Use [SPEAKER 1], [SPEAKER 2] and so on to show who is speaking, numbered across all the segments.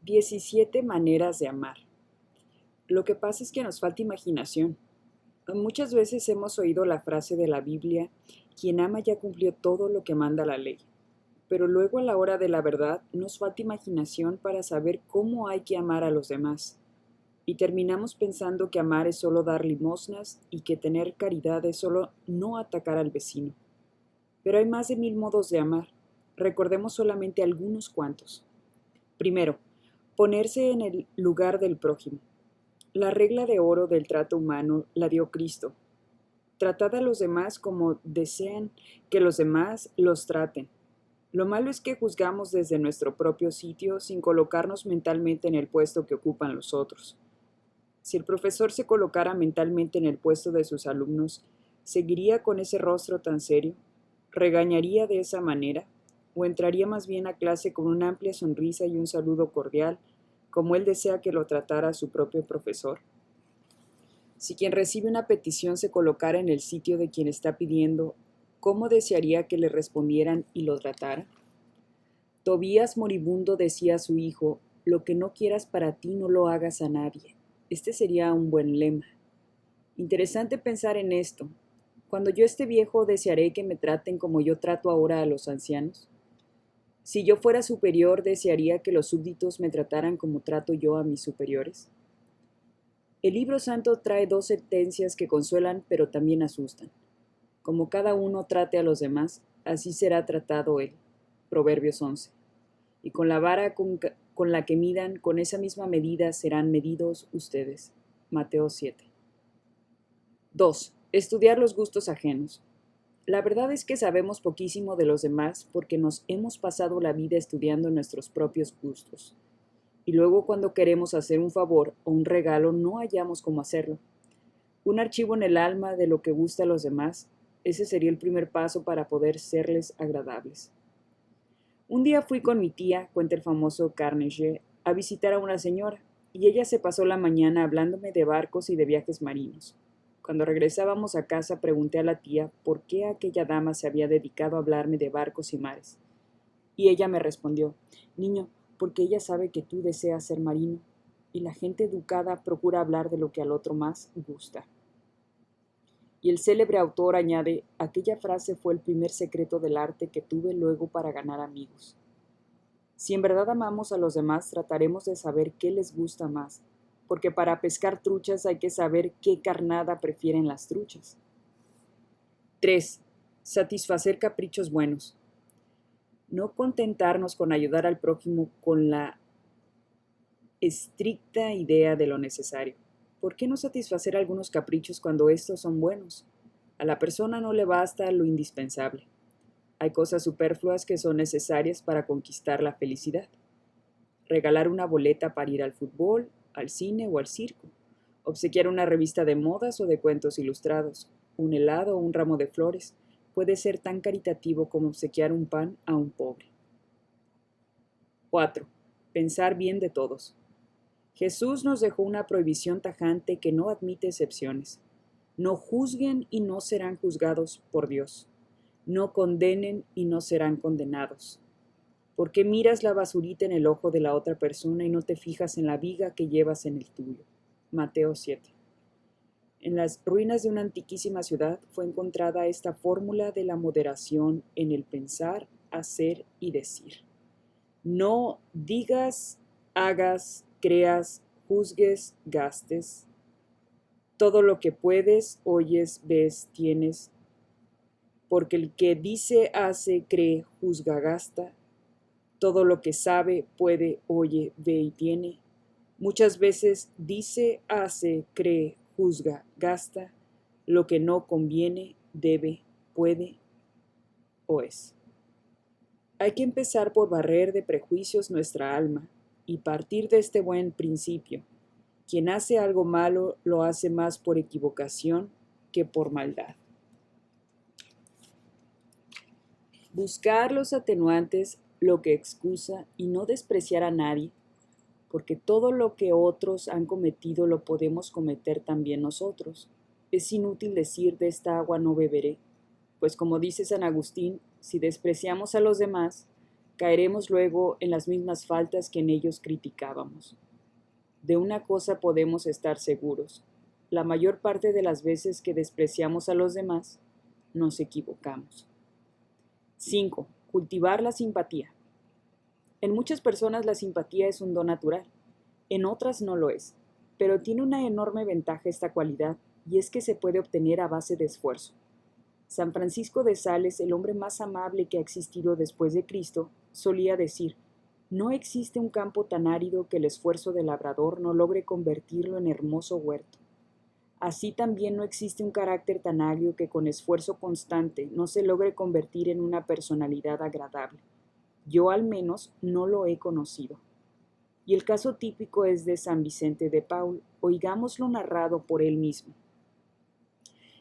[SPEAKER 1] 17 maneras de amar. Lo que pasa es que nos falta imaginación. Muchas veces hemos oído la frase de la Biblia, quien ama ya cumplió todo lo que manda la ley. Pero luego a la hora de la verdad nos falta imaginación para saber cómo hay que amar a los demás. Y terminamos pensando que amar es solo dar limosnas y que tener caridad es solo no atacar al vecino. Pero hay más de 1000 modos de amar. Recordemos solamente algunos cuantos. Primero, ponerse en el lugar del prójimo. La regla de oro del trato humano la dio Cristo. Tratad a los demás como desean que los demás los traten. Lo malo es que juzgamos desde nuestro propio sitio sin colocarnos mentalmente en el puesto que ocupan los otros. Si el profesor se colocara mentalmente en el puesto de sus alumnos, ¿seguiría con ese rostro tan serio? ¿Regañaría de esa manera? ¿O entraría más bien a clase con una amplia sonrisa y un saludo cordial, como él desea que lo tratara su propio profesor? Si quien recibe una petición se colocara en el sitio de quien está pidiendo, ¿cómo desearía que le respondieran y lo tratara? Tobías moribundo decía a su hijo, lo que no quieras para ti no lo hagas a nadie. Este sería un buen lema. Interesante pensar en esto. Cuando yo esté viejo, ¿desearé que me traten como yo trato ahora a los ancianos? Si yo fuera superior, ¿desearía que los súbditos me trataran como trato yo a mis superiores? El libro santo trae 2 sentencias que consuelan pero también asustan. Como cada uno trate a los demás, así será tratado él. Proverbios 11. Y con la vara con la que midan, con esa misma medida serán medidos ustedes. Mateo 7. 2. Estudiar los gustos ajenos. La verdad es que sabemos poquísimo de los demás porque nos hemos pasado la vida estudiando nuestros propios gustos. Y luego cuando queremos hacer un favor o un regalo no hallamos cómo hacerlo. Un archivo en el alma de lo que gusta a los demás, ese sería el primer paso para poder serles agradables. Un día fui con mi tía, cuenta el famoso Carnegie, a visitar a una señora, y ella se pasó la mañana hablándome de barcos y de viajes marinos. Cuando regresábamos a casa pregunté a la tía por qué aquella dama se había dedicado a hablarme de barcos y mares. Y ella me respondió, niño, porque ella sabe que tú deseas ser marino, y la gente educada procura hablar de lo que al otro más gusta. Y el célebre autor añade, aquella frase fue el primer secreto del arte que tuve luego para ganar amigos. Si en verdad amamos a los demás, trataremos de saber qué les gusta más, porque para pescar truchas hay que saber qué carnada prefieren las truchas. 3. Satisfacer caprichos buenos. No contentarnos con ayudar al prójimo con la estricta idea de lo necesario. ¿Por qué no satisfacer algunos caprichos cuando estos son buenos? A la persona no le basta lo indispensable. Hay cosas superfluas que son necesarias para conquistar la felicidad. Regalar una boleta para ir al fútbol, al cine o al circo. Obsequiar una revista de modas o de cuentos ilustrados. Un helado o un ramo de flores puede ser tan caritativo como obsequiar un pan a un pobre. 4. Pensar bien de todos. Jesús nos dejó una prohibición tajante que no admite excepciones. No juzguen y no serán juzgados por Dios. No condenen y no serán condenados. ¿Por qué miras la basurita en el ojo de la otra persona y no te fijas en la viga que llevas en el tuyo? Mateo 7. En las ruinas de una antiquísima ciudad fue encontrada esta fórmula de la moderación en el pensar, hacer y decir. No digas, hagas, creas, juzgues, gastes. Todo lo que puedes, oyes, ves, tienes, porque el que dice, hace, cree, juzga, gasta, todo lo que sabe, puede, oye, ve y tiene, muchas veces dice, hace, cree, juzga, gasta, lo que no conviene, debe, puede o es. Hay que empezar por barrer de prejuicios nuestra alma y partir de este buen principio. Quien hace algo malo lo hace más por equivocación que por maldad. Buscar los atenuantes, lo que excusa y no despreciar a nadie, porque todo lo que otros han cometido lo podemos cometer también nosotros. Es inútil decir de esta agua no beberé, pues como dice San Agustín, si despreciamos a los demás, caeremos luego en las mismas faltas que en ellos criticábamos. De una cosa podemos estar seguros: la mayor parte de las veces que despreciamos a los demás, nos equivocamos. 5. Cultivar la simpatía. En muchas personas la simpatía es un don natural, en otras no lo es, pero tiene una enorme ventaja esta cualidad, y es que se puede obtener a base de esfuerzo. San Francisco de Sales, el hombre más amable que ha existido después de Cristo, solía decir: no existe un campo tan árido que el esfuerzo del labrador no logre convertirlo en hermoso huerto. Así también no existe un carácter tan agrio que con esfuerzo constante no se logre convertir en una personalidad agradable. Yo al menos no lo he conocido. Y el caso típico es de San Vicente de Paul. Oigámoslo narrado por él mismo.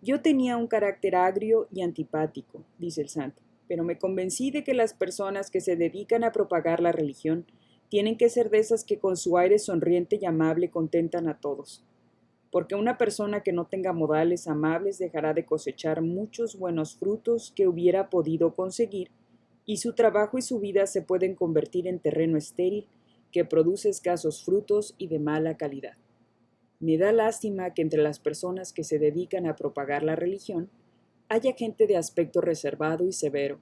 [SPEAKER 1] Yo tenía un carácter agrio y antipático, dice el santo, pero me convencí de que las personas que se dedican a propagar la religión tienen que ser de esas que con su aire sonriente y amable contentan a todos, porque una persona que no tenga modales amables dejará de cosechar muchos buenos frutos que hubiera podido conseguir, y su trabajo y su vida se pueden convertir en terreno estéril que produce escasos frutos y de mala calidad. Me da lástima que entre las personas que se dedican a propagar la religión haya gente de aspecto reservado y severo,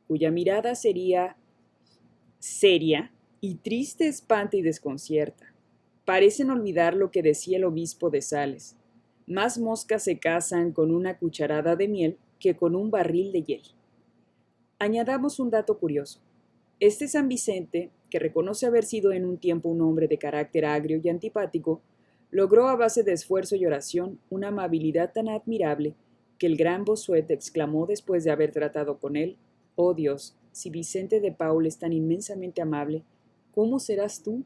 [SPEAKER 1] cuya mirada sería seria y triste espanta y desconcierta. Parecen olvidar lo que decía el obispo de Sales: más moscas se casan con una cucharada de miel que con un barril de hiel. Añadamos un dato curioso. Este San Vicente, que reconoce haber sido en un tiempo un hombre de carácter agrio y antipático, logró a base de esfuerzo y oración una amabilidad tan admirable que el gran Bossuet exclamó después de haber tratado con él: «Oh Dios, si Vicente de Paul es tan inmensamente amable, ¿cómo serás tú?».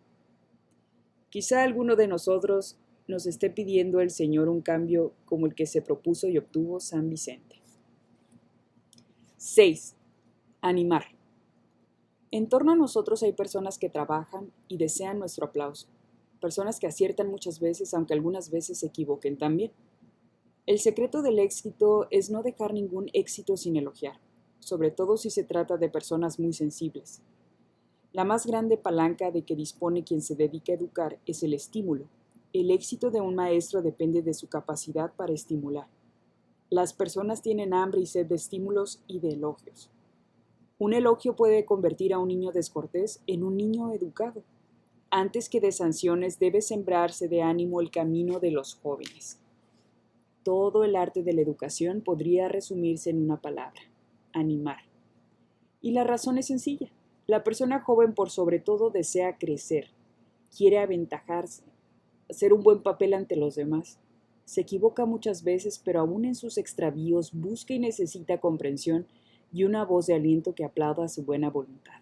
[SPEAKER 1] Quizá alguno de nosotros nos esté pidiendo el Señor un cambio como el que se propuso y obtuvo San Vicente. 6. Animar. En torno a nosotros hay personas que trabajan y desean nuestro aplauso, personas que aciertan muchas veces, aunque algunas veces se equivoquen también. El secreto del éxito es no dejar ningún éxito sin elogiar, sobre todo si se trata de personas muy sensibles. La más grande palanca de que dispone quien se dedica a educar es el estímulo. El éxito de un maestro depende de su capacidad para estimular. Las personas tienen hambre y sed de estímulos y de elogios. Un elogio puede convertir a un niño descortés en un niño educado. Antes que de sanciones debe sembrarse de ánimo el camino de los jóvenes. Todo el arte de la educación podría resumirse en una palabra: animar. Y la razón es sencilla. La persona joven por sobre todo desea crecer, quiere aventajarse, hacer un buen papel ante los demás. Se equivoca muchas veces, pero aún en sus extravíos busca y necesita comprensión y una voz de aliento que aplauda su buena voluntad.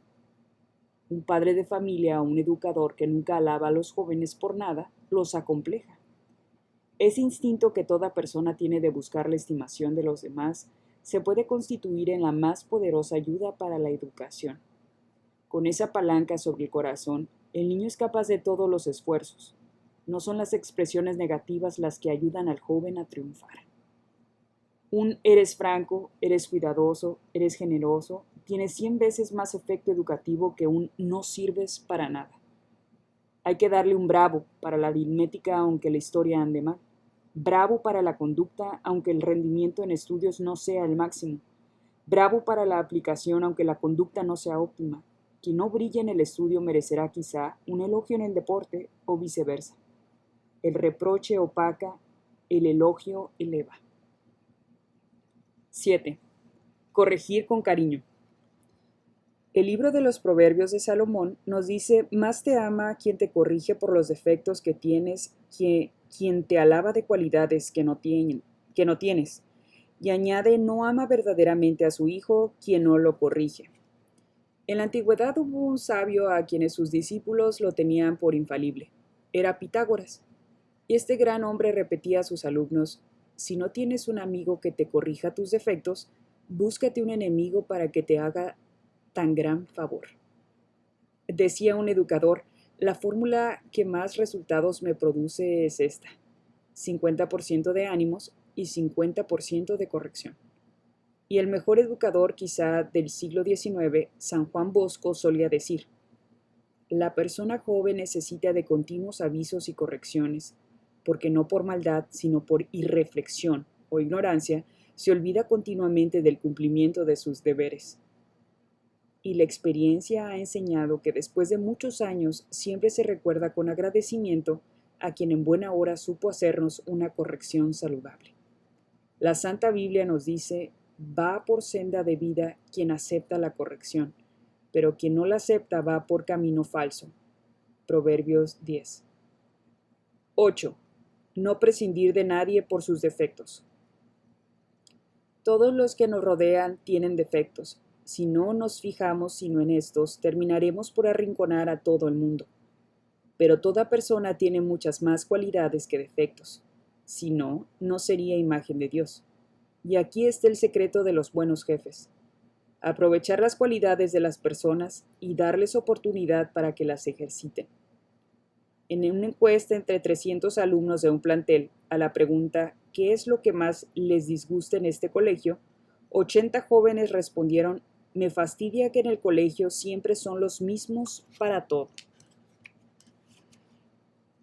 [SPEAKER 1] Un padre de familia o un educador que nunca alaba a los jóvenes por nada, los acompleja. Ese instinto que toda persona tiene de buscar la estimación de los demás se puede constituir en la más poderosa ayuda para la educación. Con esa palanca sobre el corazón, el niño es capaz de todos los esfuerzos. No son las expresiones negativas las que ayudan al joven a triunfar. Un «eres franco, eres cuidadoso, eres generoso» tiene 100 veces más efecto educativo que un «no sirves para nada». Hay que darle un bravo para la aritmética aunque la historia ande mal, bravo para la conducta aunque el rendimiento en estudios no sea el máximo, bravo para la aplicación aunque la conducta no sea óptima. Quien no brille en el estudio merecerá quizá un elogio en el deporte o viceversa. El reproche opaca, el elogio eleva. 7. Corregir con cariño. El libro de los Proverbios de Salomón nos dice: más te ama quien te corrige por los defectos que tienes que quien te alaba de cualidades que no tienes. Y añade: no ama verdaderamente a su hijo quien no lo corrige. En la antigüedad hubo un sabio a quienes sus discípulos lo tenían por infalible. Era Pitágoras. Y este gran hombre repetía a sus alumnos: si no tienes un amigo que te corrija tus defectos, búscate un enemigo para que te haga tan gran favor. Decía un educador: la fórmula que más resultados me produce es esta: 50% de ánimos y 50% de corrección. Y el mejor educador quizá del siglo XIX, San Juan Bosco, solía decir: la persona joven necesita de continuos avisos y correcciones, porque no por maldad, sino por irreflexión o ignorancia, se olvida continuamente del cumplimiento de sus deberes. Y la experiencia ha enseñado que después de muchos años siempre se recuerda con agradecimiento a quien en buena hora supo hacernos una corrección saludable. La Santa Biblia nos dice: va por senda de vida quien acepta la corrección, pero quien no la acepta va por camino falso. Proverbios 10. 8. No prescindir de nadie por sus defectos. Todos los que nos rodean tienen defectos. Si no nos fijamos sino en estos, terminaremos por arrinconar a todo el mundo. Pero toda persona tiene muchas más cualidades que defectos. Si no, no sería imagen de Dios. Y aquí está el secreto de los buenos jefes: aprovechar las cualidades de las personas y darles oportunidad para que las ejerciten. En una encuesta entre 300 alumnos de un plantel, a la pregunta ¿qué es lo que más les disgusta en este colegio?, 80 jóvenes respondieron: me fastidia que en el colegio siempre son los mismos para todo.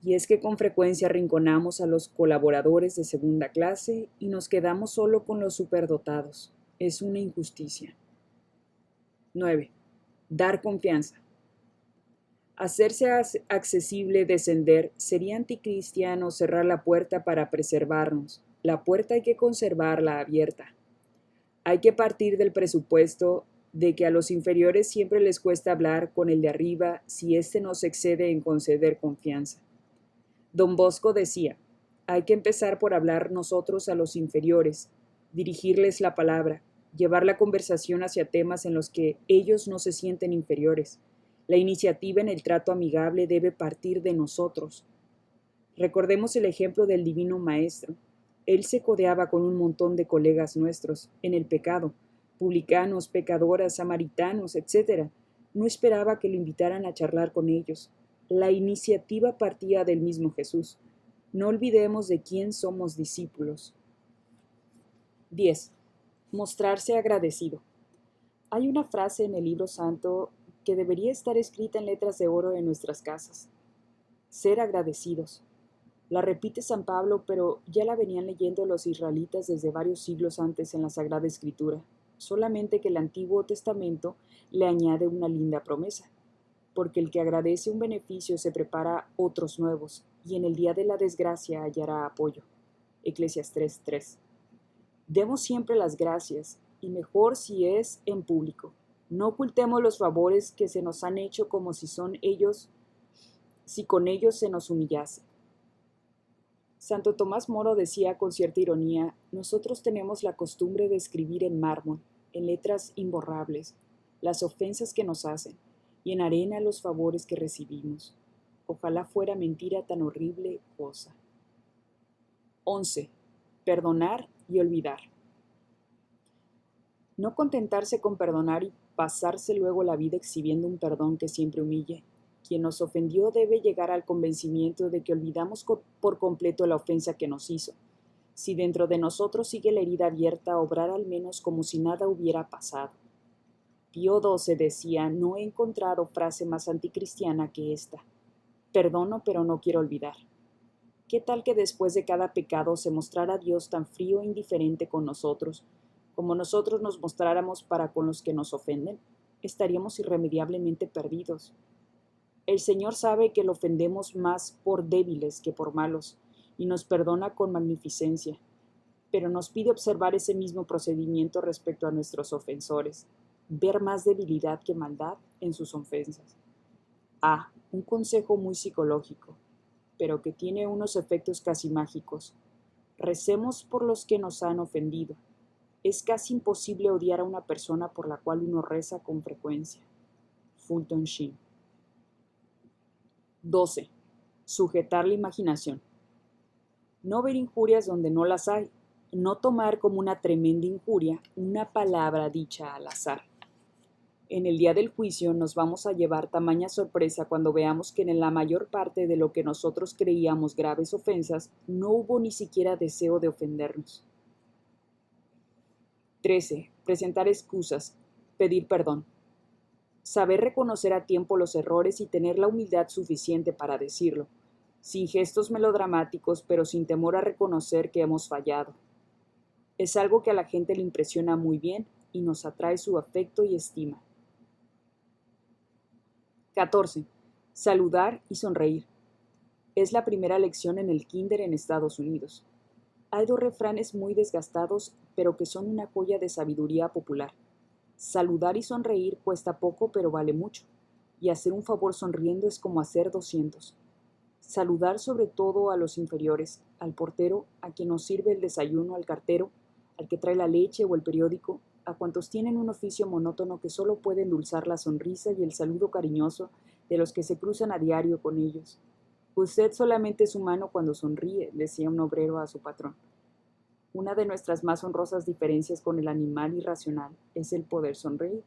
[SPEAKER 1] Y es que con frecuencia arrinconamos a los colaboradores de segunda clase y nos quedamos solo con los superdotados. Es una injusticia. 9. Dar confianza. Hacerse accesible descender sería anticristiano cerrar la puerta para preservarnos. La puerta hay que conservarla abierta. Hay que partir del presupuesto de que a los inferiores siempre les cuesta hablar con el de arriba si éste no se excede en conceder confianza. Don Bosco decía: hay que empezar por hablar nosotros a los inferiores, dirigirles la palabra, llevar la conversación hacia temas en los que ellos no se sienten inferiores. La iniciativa en el trato amigable debe partir de nosotros. Recordemos el ejemplo del Divino Maestro. Él se codeaba con un montón de colegas nuestros en el pecado, publicanos, pecadoras, samaritanos, etc. No esperaba que lo invitaran a charlar con ellos. La iniciativa partía del mismo Jesús. No olvidemos de quién somos discípulos. 10. Mostrarse agradecido. Hay una frase en el libro santo que debería estar escrita en letras de oro en nuestras casas: ser agradecidos. La repite San Pablo, pero ya la venían leyendo los israelitas desde varios siglos antes en la Sagrada Escritura, solamente que el Antiguo Testamento le añade una linda promesa: porque el que agradece un beneficio se prepara otros nuevos, y en el día de la desgracia hallará apoyo. Eclesiastés 3. Demos siempre las gracias, y mejor si es en público. No ocultemos los favores que se nos han hecho como si con ellos se nos humillase. Santo Tomás Moro decía con cierta ironía: nosotros tenemos la costumbre de escribir en mármol, en letras imborrables, las ofensas que nos hacen, y en arena los favores que recibimos. Ojalá fuera mentira tan horrible cosa. 11. Perdonar y olvidar. No contentarse con perdonar y pasarse luego la vida exhibiendo un perdón que siempre humille. Quien nos ofendió debe llegar al convencimiento de que olvidamos por completo la ofensa que nos hizo. Si dentro de nosotros sigue la herida abierta, obrar al menos como si nada hubiera pasado. Pío XII decía: no he encontrado frase más anticristiana que esta: perdono pero no quiero olvidar. ¿Qué tal que después de cada pecado se mostrara Dios tan frío e indiferente con nosotros, como nosotros nos mostráramos para con los que nos ofenden? Estaríamos irremediablemente perdidos. El Señor sabe que lo ofendemos más por débiles que por malos, y nos perdona con magnificencia, pero nos pide observar ese mismo procedimiento respecto a nuestros ofensores, ver más debilidad que maldad en sus ofensas. Un consejo muy psicológico, pero que tiene unos efectos casi mágicos. Recemos por los que nos han ofendido. Es casi imposible odiar a una persona por la cual uno reza con frecuencia. Fulton Sheen. 12. Sujetar la imaginación. No ver injurias donde no las hay. No tomar como una tremenda injuria una palabra dicha al azar. En el día del juicio nos vamos a llevar tamaña sorpresa cuando veamos que en la mayor parte de lo que nosotros creíamos graves ofensas no hubo ni siquiera deseo de ofendernos. 13. Presentar excusas, pedir perdón. Saber reconocer a tiempo los errores y tener la humildad suficiente para decirlo, sin gestos melodramáticos, pero sin temor a reconocer que hemos fallado. Es algo que a la gente le impresiona muy bien y nos atrae su afecto y estima. 14. Saludar y sonreír. Es la primera lección en el kinder en Estados Unidos. Hay dos refranes muy desgastados, pero que son una joya de sabiduría popular. Saludar y sonreír cuesta poco, pero vale mucho. Y hacer un favor sonriendo es como hacer 200. Saludar sobre todo a los inferiores, al portero, a quien nos sirve el desayuno, al cartero, al que trae la leche o el periódico, a cuantos tienen un oficio monótono que solo puede endulzar la sonrisa y el saludo cariñoso de los que se cruzan a diario con ellos. Usted solamente es humano cuando sonríe, decía un obrero a su patrón. Una de nuestras más honrosas diferencias con el animal irracional es el poder sonreír.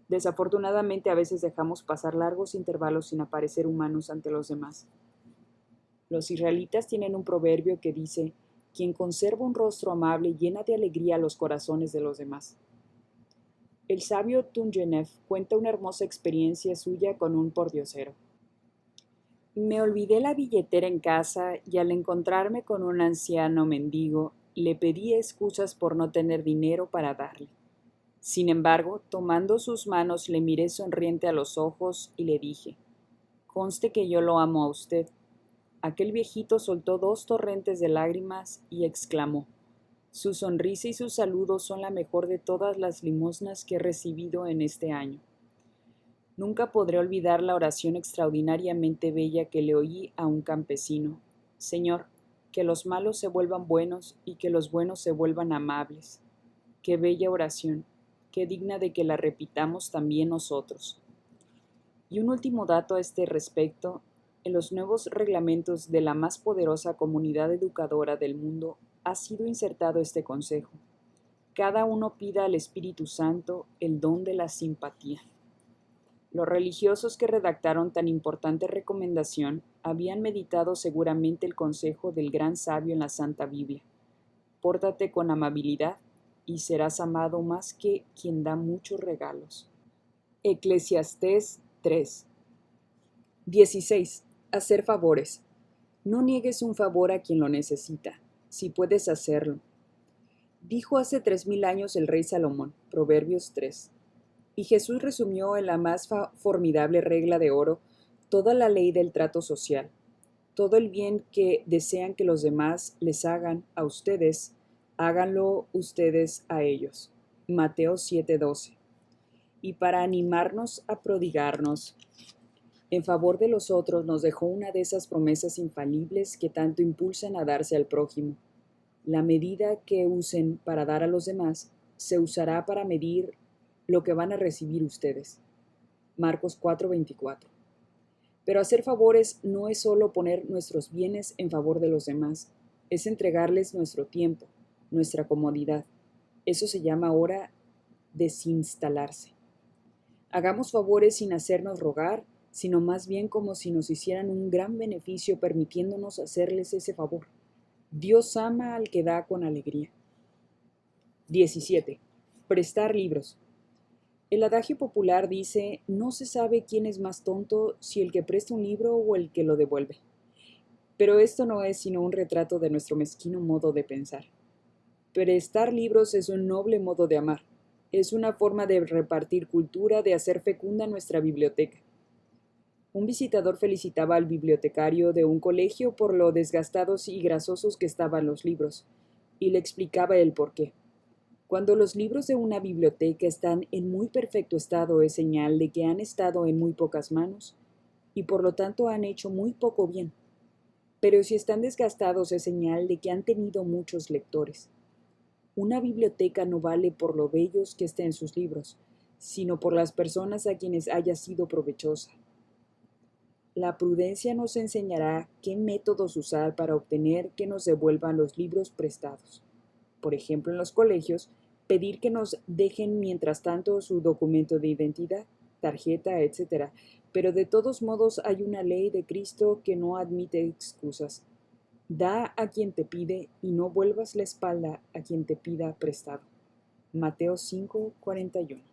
[SPEAKER 1] Desafortunadamente a veces dejamos pasar largos intervalos sin aparecer humanos ante los demás. Los israelitas tienen un proverbio que dice: quien conserva un rostro amable llena de alegría los corazones de los demás. El sabio Turgenev cuenta una hermosa experiencia suya con un pordiosero. Me olvidé la billetera en casa y al encontrarme con un anciano mendigo, le pedí excusas por no tener dinero para darle. Sin embargo, tomando sus manos, le miré sonriente a los ojos y le dije: conste que yo lo amo a usted. Aquel viejito soltó 2 torrentes de lágrimas y exclamó: su sonrisa y su saludo son la mejor de todas las limosnas que he recibido en este año. Nunca podré olvidar la oración extraordinariamente bella que le oí a un campesino: Señor, que los malos se vuelvan buenos y que los buenos se vuelvan amables. Qué bella oración, qué digna de que la repitamos también nosotros. Y un último dato a este respecto: en los nuevos reglamentos de la más poderosa comunidad educadora del mundo ha sido insertado este consejo: cada uno pida al Espíritu Santo el don de la simpatía. Los religiosos que redactaron tan importante recomendación habían meditado seguramente el consejo del gran sabio en la Santa Biblia: pórtate con amabilidad y serás amado más que quien da muchos regalos. Eclesiastés 3. 16. Hacer favores. No niegues un favor a quien lo necesita, si puedes hacerlo. Dijo hace 3000 años el rey Salomón, Proverbios 3. Y Jesús resumió en la más formidable regla de oro toda la ley del trato social. Todo el bien que desean que los demás les hagan a ustedes, háganlo ustedes a ellos. Mateo 7:12. Y para animarnos a prodigarnos en favor de los otros, nos dejó una de esas promesas infalibles que tanto impulsan a darse al prójimo. La medida que usen para dar a los demás se usará para medir lo que van a recibir ustedes. Marcos 4:24. Pero hacer favores no es solo poner nuestros bienes en favor de los demás, es entregarles nuestro tiempo, nuestra comodidad. Eso se llama ahora desinstalarse. Hagamos favores sin hacernos rogar, sino más bien como si nos hicieran un gran beneficio permitiéndonos hacerles ese favor. Dios ama al que da con alegría. 17. Prestar libros. El adagio popular dice: no se sabe quién es más tonto, si el que presta un libro o el que lo devuelve. Pero esto no es sino un retrato de nuestro mezquino modo de pensar. Prestar libros es un noble modo de amar. Es una forma de repartir cultura, de hacer fecunda nuestra biblioteca. Un visitador felicitaba al bibliotecario de un colegio por lo desgastados y grasosos que estaban los libros, y le explicaba el porqué. Cuando los libros de una biblioteca están en muy perfecto estado, es señal de que han estado en muy pocas manos, y por lo tanto han hecho muy poco bien. Pero si están desgastados, es señal de que han tenido muchos lectores. Una biblioteca no vale por lo bellos que estén sus libros, sino por las personas a quienes haya sido provechosa. La prudencia nos enseñará qué métodos usar para obtener que nos devuelvan los libros prestados. Por ejemplo, en los colegios, pedir que nos dejen mientras tanto su documento de identidad, tarjeta, etc. Pero de todos modos hay una ley de Cristo que no admite excusas. Da a quien te pide y no vuelvas la espalda a quien te pida prestado. Mateo 5:41.